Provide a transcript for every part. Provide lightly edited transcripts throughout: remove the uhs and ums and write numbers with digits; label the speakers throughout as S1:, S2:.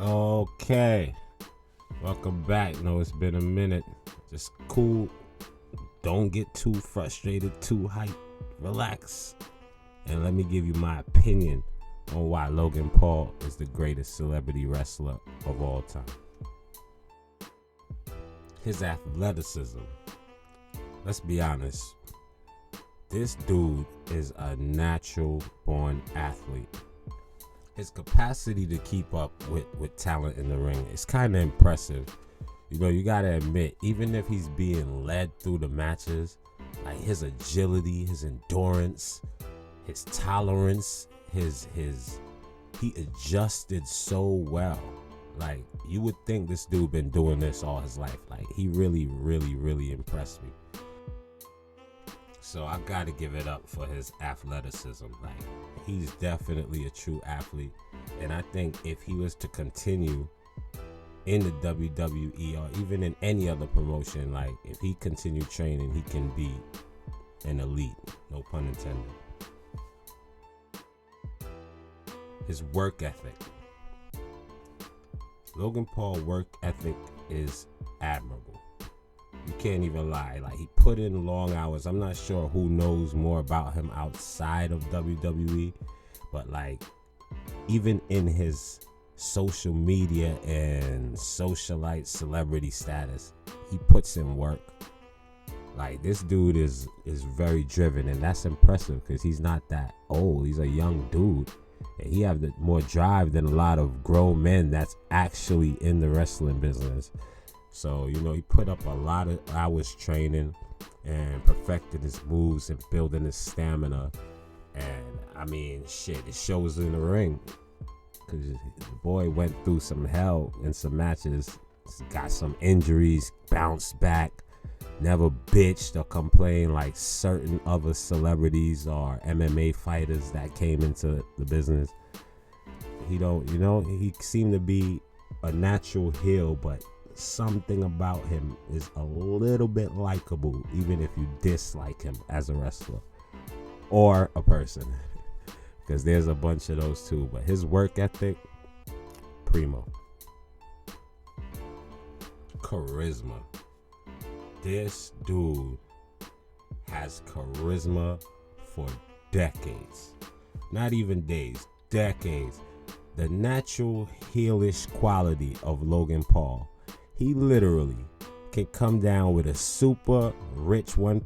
S1: Okay, welcome back. No, it's been a minute. Just cool. Don't get too frustrated, too hyped. Relax. And let me give you my opinion on why Logan Paul is the greatest celebrity wrestler of all time. His athleticism. Let's be honest. This dude is a natural born athlete. His capacity to keep up with talent in the ring is kind of impressive. You gotta admit, even if he's being led through the matches, like his agility, his endurance, his tolerance, he adjusted so well. Like, you would think this dude been doing this all his life. Like, he really impressed me. So I gotta give it up for his athleticism. Like, he's definitely a true athlete. And I think if he was to continue in the WWE or even in any other promotion, like if he continued training, he can be an elite. No pun intended. His work ethic. Logan Paul work ethic is admirable. You can't even lie. Like, he put in long hours. I'm not sure who knows more about him outside of WWE, but like, even in his social media and socialite celebrity status, he puts in work. Like, this dude is very driven, and that's impressive because he's not that old. He's a young dude, and he have more drive than a lot of grown men that's actually in the wrestling business. So, he put up a lot of hours training and perfected his moves and building his stamina. And I mean, shit, it shows in the ring. Because the boy went through some hell in some matches, got some injuries, bounced back, never bitched or complained like certain other celebrities or MMA fighters that came into the business. He seemed to be a natural heel, but something about him is a little bit likable, even if you dislike him as a wrestler or a person, because there's a bunch of those too. But his work ethic, primo. Charisma. This dude has charisma for decades, not even days, decades. The natural heelish quality of Logan Paul. He literally can come down with a super rich 1%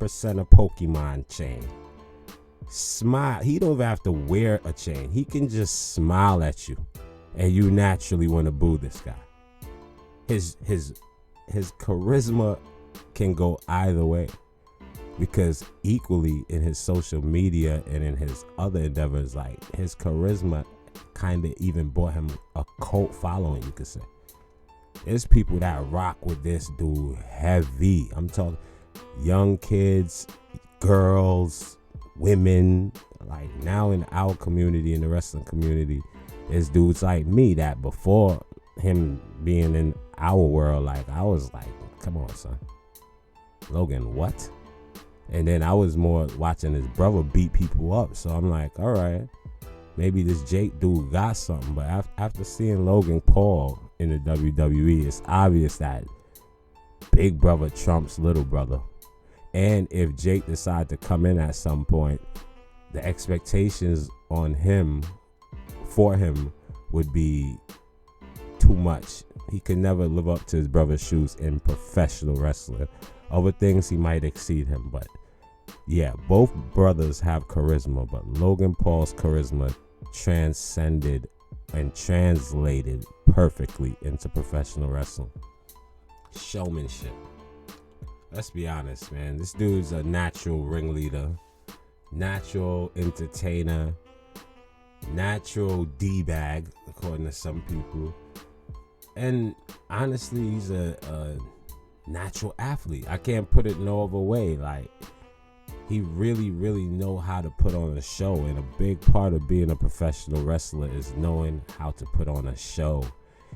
S1: Pokemon chain. Smile. He don't even have to wear a chain. He can just smile at you, and you naturally want to boo this guy. His charisma can go either way, because equally in his social media and in his other endeavors, like, his charisma kind of even brought him a cult following, you could say. There's people that rock with this dude heavy. I'm talking young kids, girls, women. Like, now in our community, in the wrestling community, there's dudes like me that before him being in our world, like, I was like, come on, son. Logan, what? And then I was more watching his brother beat people up. So I'm like, all right, maybe this Jake dude got something. But after seeing Logan Paul in the WWE, it's obvious that big brother trumps little brother. And if Jake decide to come in at some point, the expectations on him, for him, would be too much. He could never live up to his brother's shoes in professional wrestling. Other things he might exceed him, but yeah, both brothers have charisma, but Logan Paul's charisma transcended and translated perfectly into professional wrestling. Showmanship. Let's be honest, man. This dude's a natural ringleader, natural entertainer, natural D-bag, according to some people. And honestly, he's a natural athlete. I can't put it no other way. Like, he really know how to put on a show, and a big part of being a professional wrestler is knowing how to put on a show.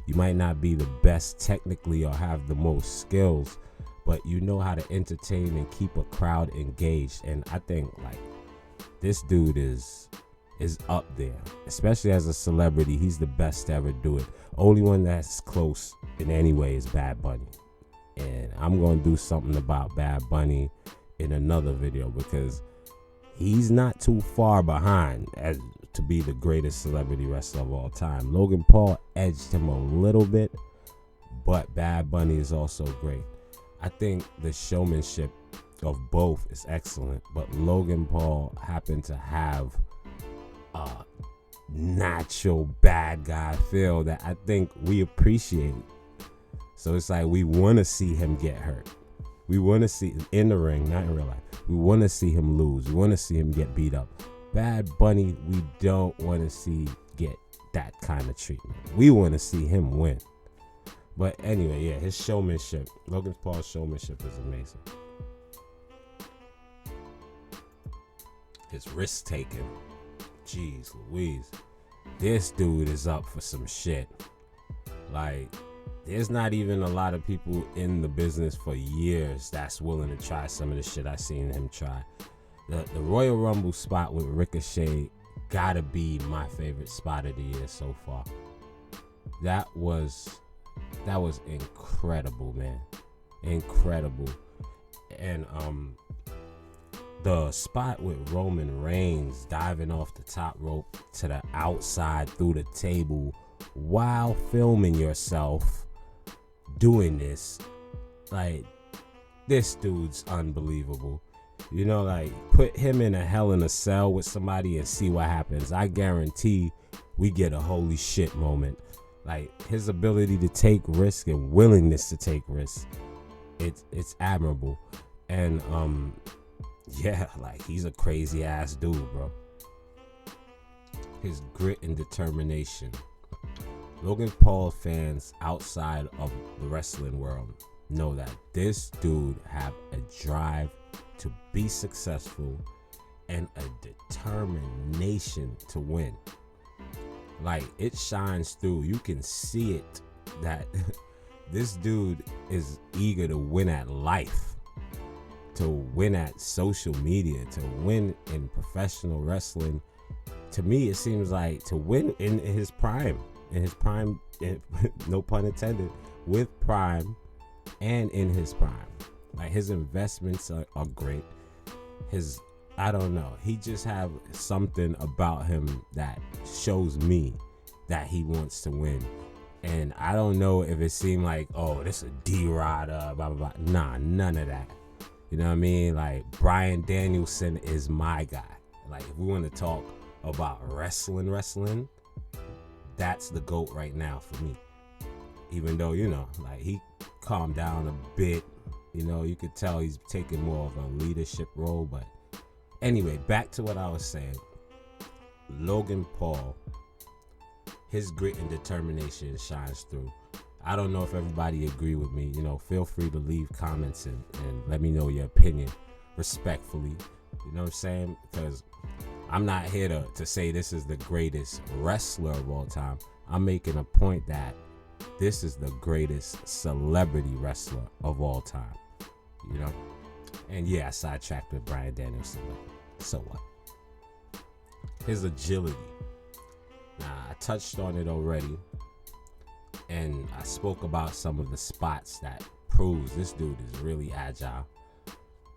S1: You might not be the best technically or have the most skills, but you know how to entertain and keep a crowd engaged. And I think, like, this dude is is up there. Especially as a celebrity, he's the best to ever do it. Only one that's close in any way is Bad Bunny. And I'm going to do something about Bad Bunny in another video, because he's not too far behind as to be the greatest celebrity wrestler of all time. Logan Paul edged him a little bit, but Bad Bunny is also great. I think the showmanship of both is excellent, but Logan Paul happened to have a natural bad guy feel that I think we appreciate. So it's like we want to see him get hurt. We want to see in the ring, not in real life. We want to see him lose. We want to see him get beat up. Bad Bunny, we don't want to see get that kind of treatment. We want to see him win. But anyway, yeah, his showmanship, Logan Paul's showmanship is amazing. His risk taking, jeez Louise, this dude is up for some shit. Like, there's not even a lot of people in the business for years that's willing to try some of the shit I seen him try. The Royal Rumble spot with Ricochet gotta be my favorite spot of the year so far. That was incredible, man. Incredible. And the spot with Roman Reigns diving off the top rope to the outside through the table while filming yourself doing this, like, this dude's unbelievable. You know, like, put him in a Hell in a Cell with somebody and see what happens. I guarantee we get a holy shit moment. Like, his ability to take risk and willingness to take risks, it's admirable. And yeah, like, he's a crazy ass dude, bro. His grit and determination. Logan Paul fans outside of the wrestling world know that this dude have a drive to be successful and a determination to win. Like, it shines through. You can see it that this dude is eager to win at life, to win at social media, to win in professional wrestling. To me, it seems like to win in his prime. In his prime, no pun intended, with prime and in his prime. Like, his investments are great. I don't know, he just have something about him that shows me that he wants to win. And I don't know if it seemed like, oh, this is a D-Rod, blah, blah, blah. Nah, none of that. You know what I mean? Like, Bryan Danielson is my guy. Like, if we want to talk about wrestling, that's the GOAT right now for me. Even though, you know, like, he calmed down a bit. You know, you could tell he's taking more of a leadership role. But anyway, back to what I was saying. Logan Paul, his grit and determination shines through. I don't know if everybody agree with me. You know, feel free to leave comments and let me know your opinion respectfully. You know what I'm saying? Because I'm not here to say this is the greatest wrestler of all time. I'm making a point that this is the greatest celebrity wrestler of all time. You know? And yeah, I sidetracked with Bryan Danielson. So what? His agility. Now, I touched on it already. And I spoke about some of the spots that proves this dude is really agile.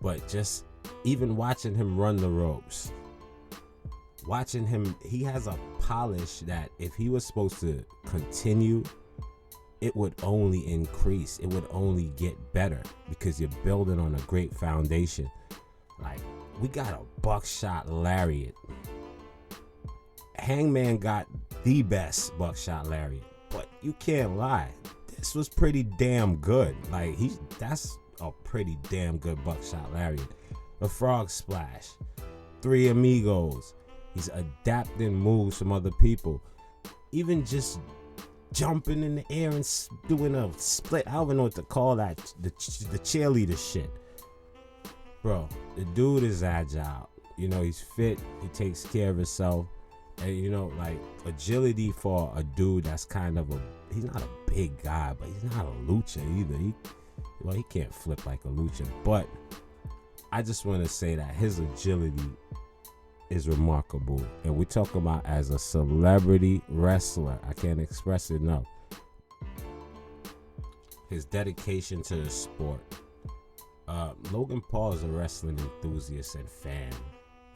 S1: But just even watching him run the ropes, watching him, he has a polish that if he was supposed to continue, it would only increase. It would only get better because you're building on a great foundation. Like, we got a buckshot lariat. Hangman got the best buckshot lariat, but you can't lie, this was pretty damn good. Like, that's a pretty damn good buckshot lariat. The frog splash, three amigos. He's adapting moves from other people. Even just jumping in the air and doing a split. I don't even know what to call that. The cheerleader shit. Bro, the dude is agile. You know, he's fit. He takes care of himself. And, you know, like, agility for a dude that's kind of he's not a big guy, but he's not a lucha either. He can't flip like a lucha. But I just want to say that his agility is remarkable. And we're talking about as a celebrity wrestler. I can't express it enough. His dedication to the sport. Logan Paul is a wrestling enthusiast and fan,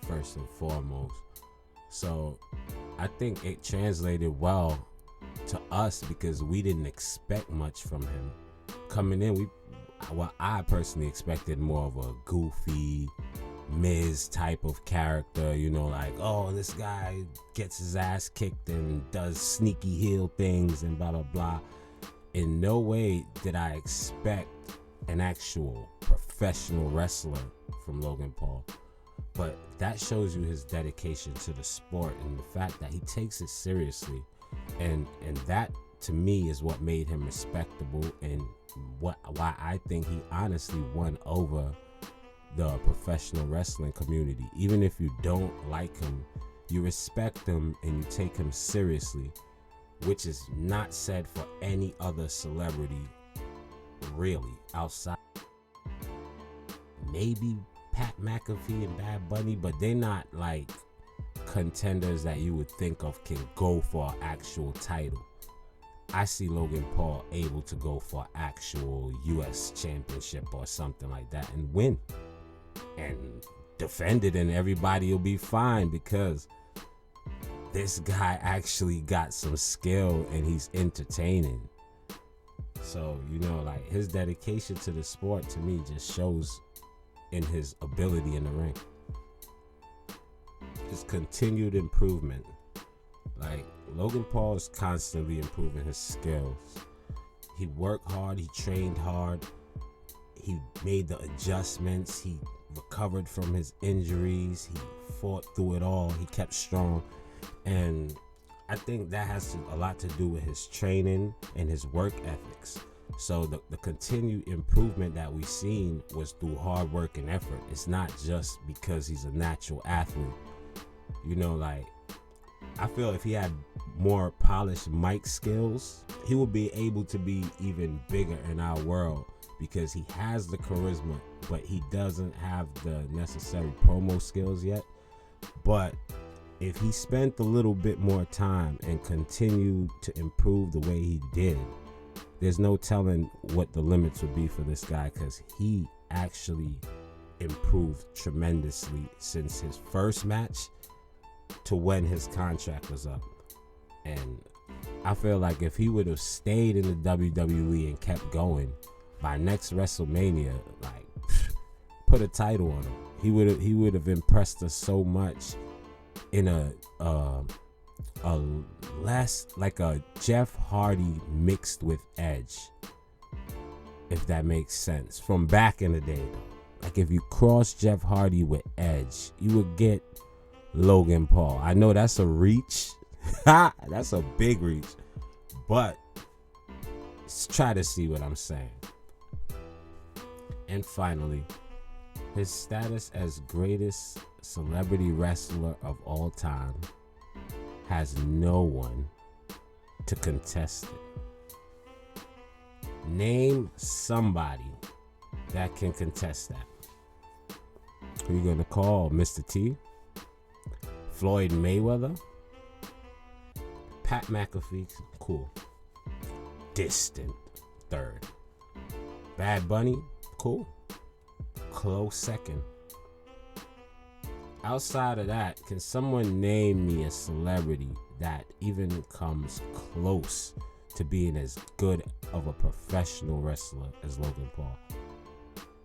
S1: first and foremost. So I think it translated well to us because we didn't expect much from him. Coming in, I personally expected more of a goofy Miz type of character, like, oh, this guy gets his ass kicked and does sneaky heel things and blah, blah, blah. In no way did I expect an actual professional wrestler from Logan Paul. But that shows you his dedication to the sport and the fact that he takes it seriously. And that, to me, is what made him respectable and why I think he honestly won over the professional wrestling community. Even if you don't like him, you respect him and you take him seriously, which is not said for any other celebrity, really, outside. Maybe Pat McAfee and Bad Bunny, but they're not like contenders that you would think of can go for an actual title. I see Logan Paul able to go for actual US championship or something like that and win and defend it, and everybody will be fine because this guy actually got some skill and he's entertaining. So, like, his dedication to the sport, to me, just shows in his ability in the ring. His continued improvement. Like, Logan Paul is constantly improving his skills. He worked hard, he trained hard, he made the adjustments, he recovered from his injuries, he fought through it all, he kept strong. And I think that has a lot to do with his training and his work ethics. So the continued improvement that we've seen was through hard work and effort. It's not just because he's a natural athlete. Like, I feel if he had more polished mic skills, he would be able to be even bigger in our world because he has the charisma, but he doesn't have the necessary promo skills yet. But if he spent a little bit more time and continued to improve the way he did, there's no telling what the limits would be for this guy, because he actually improved tremendously since his first match to when his contract was up. And I feel like if he would have stayed in the WWE and kept going, by next WrestleMania, like, put a title on him. He would have impressed us so much in a less like a Jeff Hardy mixed with Edge, if that makes sense, from back in the day. Like, if you cross Jeff Hardy with Edge, you would get Logan Paul. I know that's a reach. That's a big reach, but let's try to see what I'm saying. And finally, his status as greatest celebrity wrestler of all time has no one to contest it. Name somebody that can contest that. Who are you going to call? Mr. T? Floyd Mayweather? Pat McAfee? Cool. Distant third. Bad Bunny? Cool. Close second. Outside of that, can someone name me a celebrity that even comes close to being as good of a professional wrestler as Logan Paul?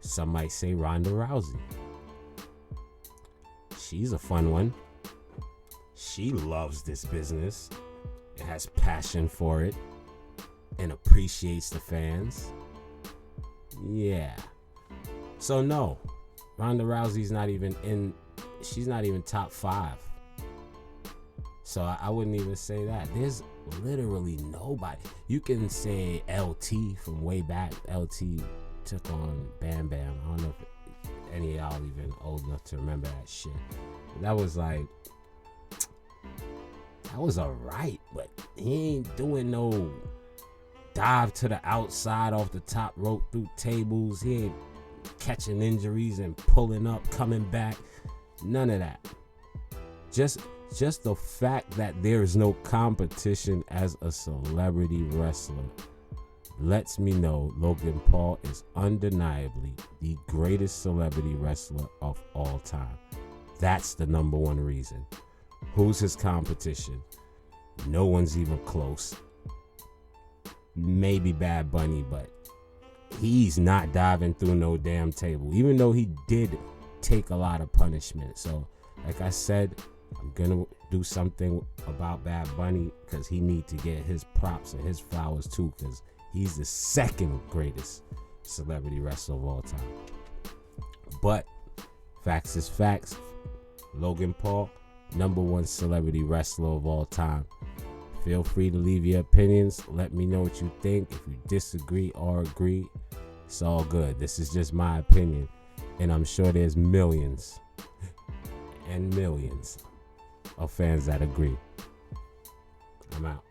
S1: Some might say Ronda Rousey. She's a fun one. She loves this business and has passion for it and appreciates the fans. Yeah. So no, Ronda Rousey's not even in. She's not even top 5. So I wouldn't even say that. There's literally nobody. You can say LT from way back. LT took on Bam Bam. I don't know if any of y'all even old enough to remember that shit. That was alright, but he ain't doing no dive to the outside off the top rope through tables. He ain't catching injuries and pulling up, coming back. None of that. Just the fact that there is no competition as a celebrity wrestler lets me know Logan Paul is undeniably the greatest celebrity wrestler of all time. That's the number one reason. Who's his competition? No one's even close. Maybe Bad Bunny, but he's not diving through no damn table, even though he did take a lot of punishment. So, like I said, I'm gonna do something about Bad Bunny because he needs to get his props and his flowers too, because he's the second greatest celebrity wrestler of all time. But facts is facts. Logan Paul, number one celebrity wrestler of all time. Feel free to leave your opinions. Let me know what you think. If you disagree or agree, it's all good. This is just my opinion, and I'm sure there's millions and millions of fans that agree. I'm out.